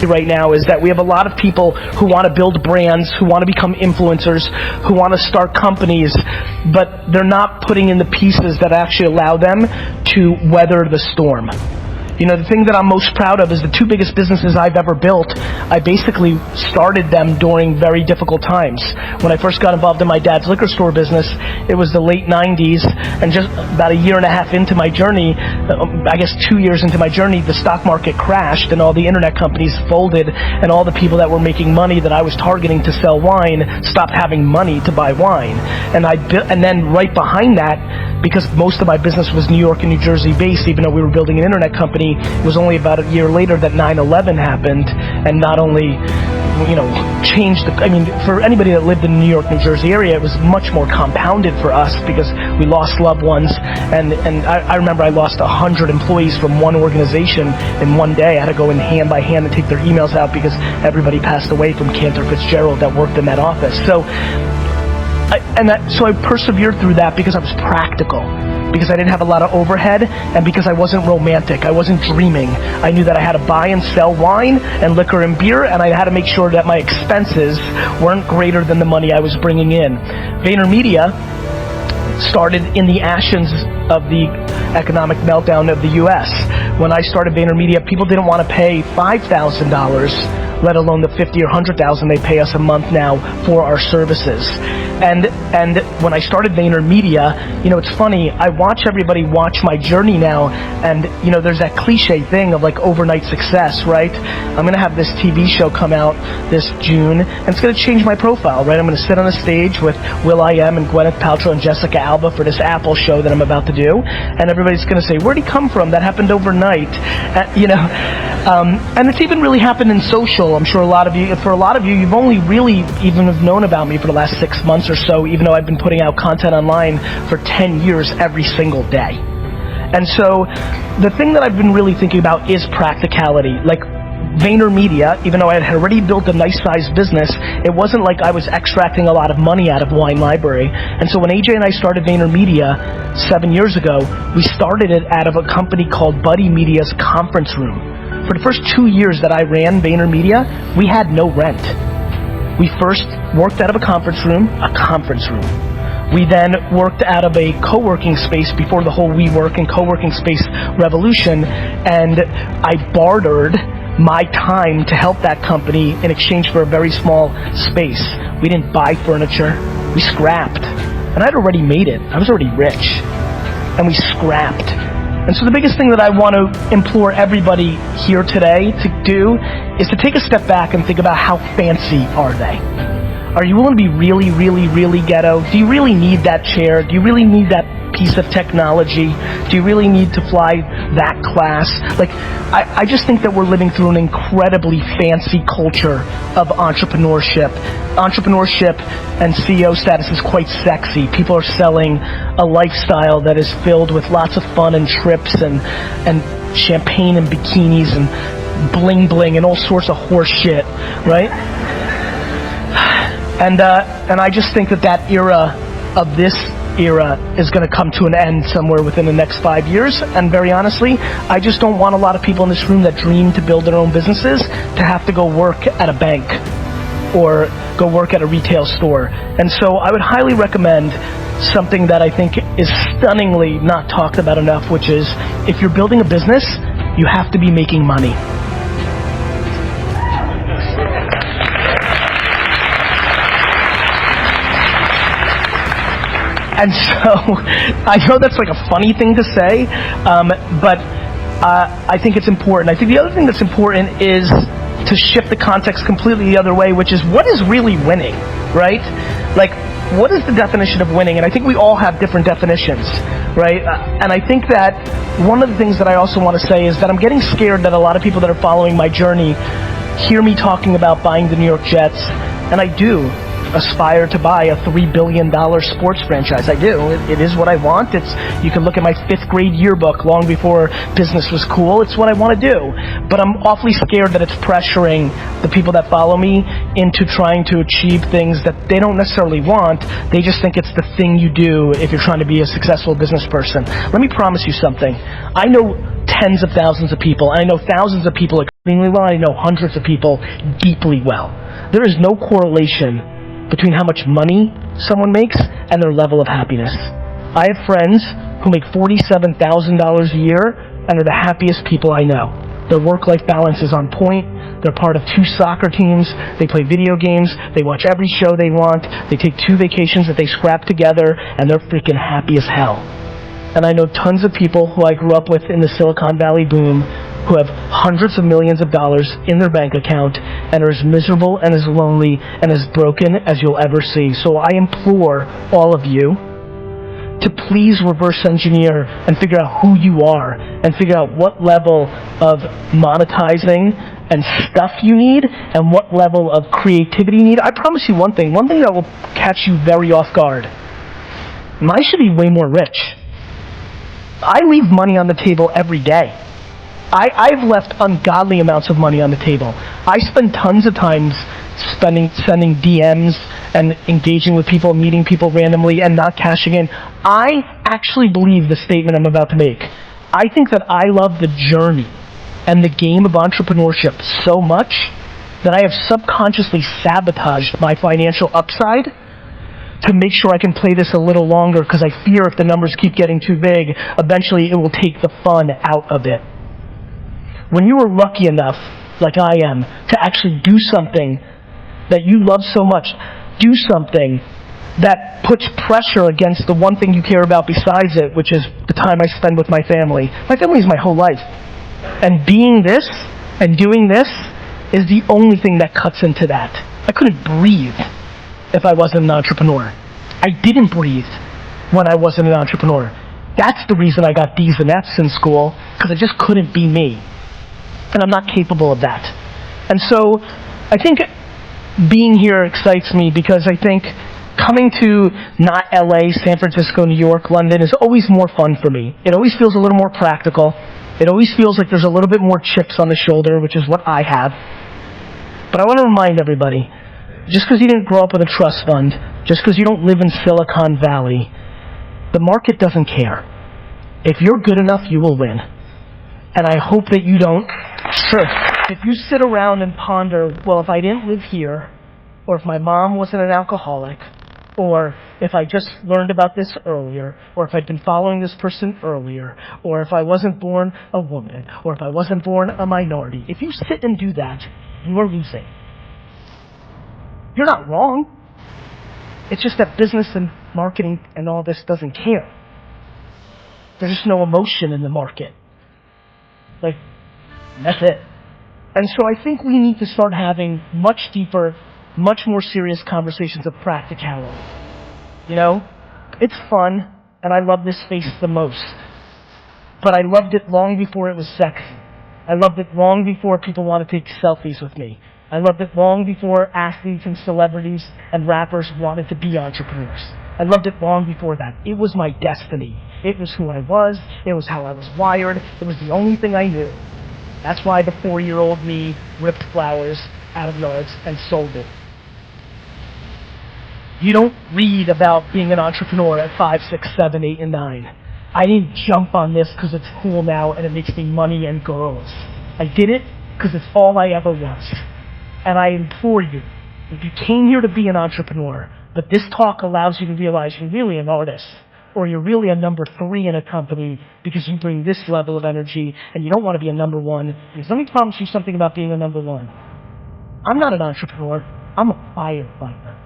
right now is that we have a lot of people who want to build brands, who want to become influencers, who want to start companies, but they're not putting in the pieces that actually allow them to weather the storm. You know, the thing that I'm most proud of is the two biggest businesses I've ever built, I basically started them during very difficult times. When I first got involved in my dad's liquor store business, it was the late 90s, and just about a year and a half into my journey, I guess 2 years into my journey, the stock market crashed and all the internet companies folded, and all the people that were making money that I was targeting to sell wine stopped having money to buy wine. And then right behind that, because most of my business was New York and New Jersey based, even though we were building an internet company, it was only about a year later that 9/11 happened, and not only, changed for anybody that lived in the New York, New Jersey area, it was much more compounded for us because we lost loved ones, and I remember I lost 100 employees from one organization in one day. I had to go in hand by hand and take their emails out because everybody passed away from Cantor Fitzgerald that worked in that office. So I persevered through that because I was practical, because I didn't have a lot of overhead, and because I wasn't romantic. I wasn't dreaming. I knew that I had to buy and sell wine and liquor and beer, and I had to make sure that my expenses weren't greater than the money I was bringing in. VaynerMedia started in the ashes of the economic meltdown of the U.S. When I started VaynerMedia, people didn't want to pay $5,000, let alone the $50,000 or $100,000 they pay us a month now for our services. And when I started VaynerMedia, it's funny, I watch everybody watch my journey now, and there's that cliche thing of like overnight success, right? I'm going to have this TV show come out this June, and it's going to change my profile, right? I'm going to sit on a stage with Will.i.am and Gwyneth Paltrow and Jessica Alba for this Apple show that I'm about to do, and everybody's going to say, where'd he come from? That happened overnight. And it's even really happened in social. I'm sure for a lot of you, you've only really even have known about me for the last 6 months or so, even though I've been putting out content online for 10 years every single day. And so the thing that I've been really thinking about is practicality. Like VaynerMedia, even though I had already built a nice sized business, it wasn't like I was extracting a lot of money out of Wine Library. And so when AJ and I started VaynerMedia 7 years ago, we started it out of a company called Buddy Media's conference room. For the first 2 years that I ran VaynerMedia, we had no rent. We first worked out of a conference room. We then worked out of a co-working space before the whole WeWork and co-working space revolution, and I bartered my time to help that company in exchange for a very small space. We didn't buy furniture. We scrapped. And I'd already made it. I was already rich. And we scrapped. And so the biggest thing that I want to implore everybody here today to do is to take a step back and think about how fancy are they? Are you willing to be really, really, really ghetto? Do you really need that chair? Do you really need that piece of technology? Do you really need to fly that class? I just think that we're living through an incredibly fancy culture of entrepreneurship. Entrepreneurship and CEO status is quite sexy. People are selling a lifestyle that is filled with lots of fun and trips and champagne and bikinis and bling bling and all sorts of horse shit, right? And I just think that era of this era is going to come to an end somewhere within the next 5 years. And very honestly, I just don't want a lot of people in this room that dream to build their own businesses to have to go work at a bank or go work at a retail store. And so I would highly recommend something that I think is stunningly not talked about enough, which is if you're building a business, you have to be making money. And so, I know that's like a funny thing to say, but I think it's important. I think the other thing that's important is to shift the context completely the other way, which is what is really winning, right? Like, what is the definition of winning? And I think we all have different definitions, right? And I think that one of the things that I also want to say is that I'm getting scared that a lot of people that are following my journey hear me talking about buying the New York Jets, and I do aspire to buy a $3 billion sports franchise. I do. It is what I want. You can look at my 5th grade yearbook long before business was cool. It's what I want to do. But I'm awfully scared that it's pressuring the people that follow me into trying to achieve things that they don't necessarily want. They just think it's the thing you do if you're trying to be a successful business person. Let me promise you something. I know tens of thousands of people, and I know thousands of people well. I know hundreds of people deeply well. There is no correlation between how much money someone makes and their level of happiness. I have friends who make $47,000 a year and are the happiest people I know. Their work-life balance is on point. They're part of 2 soccer teams. They play video games. They watch every show they want. They take 2 vacations that they scrap together, and they're freaking happy as hell. And I know tons of people who I grew up with in the Silicon Valley boom who have hundreds of millions of dollars in their bank account and are as miserable and as lonely and as broken as you'll ever see. So I implore all of you to please reverse engineer and figure out who you are and figure out what level of monetizing and stuff you need and what level of creativity you need. I promise you one thing that will catch you very off guard. I should be way more rich. I leave money on the table every day. I've left ungodly amounts of money on the table. I spend tons of times sending DMs and engaging with people, meeting people randomly, and not cashing in. I actually believe the statement I'm about to make. I think that I love the journey and the game of entrepreneurship so much that I have subconsciously sabotaged my financial upside to make sure I can play this a little longer, because I fear if the numbers keep getting too big, eventually it will take the fun out of it. When you are lucky enough, like I am, to actually do something that you love so much, do something that puts pressure against the one thing you care about besides it, which is the time I spend with my family. My family is my whole life. And being this and doing this is the only thing that cuts into that. I couldn't breathe if I wasn't an entrepreneur. I didn't breathe when I wasn't an entrepreneur. That's the reason I got D's and F's in school, because I just couldn't be me. And I'm not capable of that. And so I think being here excites me, because I think coming to not LA, San Francisco, New York, London is always more fun for me. It always feels a little more practical. It always feels like there's a little bit more chips on the shoulder, which is what I have. But I want to remind everybody, just because you didn't grow up with a trust fund, just because you don't live in Silicon Valley, the market doesn't care. If you're good enough, you will win. And I hope that you don't. Sure. If you sit around and ponder, well, if I didn't live here, or if my mom wasn't an alcoholic, or if I just learned about this earlier, or if I'd been following this person earlier, or if I wasn't born a woman, or if I wasn't born a minority, if you sit and do that, you are losing. You're not wrong. It's just that business and marketing and all this doesn't care. There's just no emotion in the market. Like, that's it. And so I think we need to start having much deeper, much more serious conversations of practicality. You know, it's fun, and I love this space the most. But I loved it long before it was sexy. I loved it long before people wanted to take selfies with me. I loved it long before athletes and celebrities and rappers wanted to be entrepreneurs. I loved it long before that. It was my destiny. It was who I was. It was how I was wired. It was the only thing I knew. That's why the 4-year-old me ripped flowers out of yards and sold it. You don't read about being an entrepreneur at 5, 6, 7, 8, and 9. I didn't jump on this because it's cool now and it makes me money and girls. I did it because it's all I ever was. And I implore you, if you came here to be an entrepreneur, but this talk allows you to realize you're really an artist, or you're really a number 3 in a company because you bring this level of energy and you don't want to be a number 1. Because let me promise you something about being a number 1. I'm not an entrepreneur. I'm a firefighter.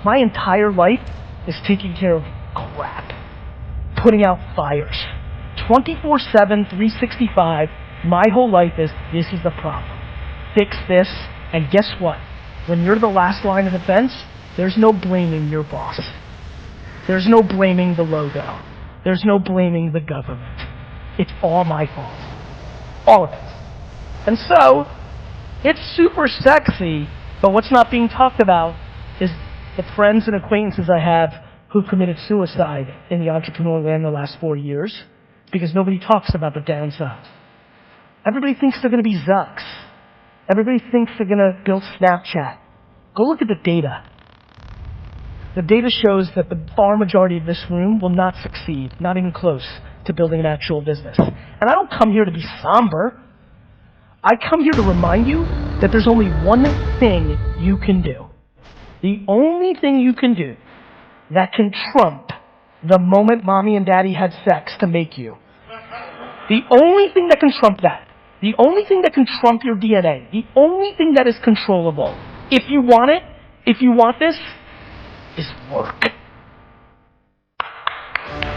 My entire life is taking care of crap, putting out fires. 24/7, 365, my whole life is, this is the problem. Fix this, and guess what? When you're the last line of defense, there's no blaming your boss. There's no blaming the logo. There's no blaming the government. It's all my fault. All of it. And so, it's super sexy, but what's not being talked about is the friends and acquaintances I have who committed suicide in the entrepreneur land the last 4 years, because nobody talks about the downside. Everybody thinks they're going to be Zucks. Everybody thinks they're going to build Snapchat. Go look at the data. The data shows that the far majority of this room will not succeed, not even close, to building an actual business. And I don't come here to be somber. I come here to remind you that there's only one thing you can do. The only thing you can do that can trump the moment mommy and daddy had sex to make you. The only thing that can trump that, the only thing that can trump your DNA, the only thing that is controllable, if you want it, if you want this, is work.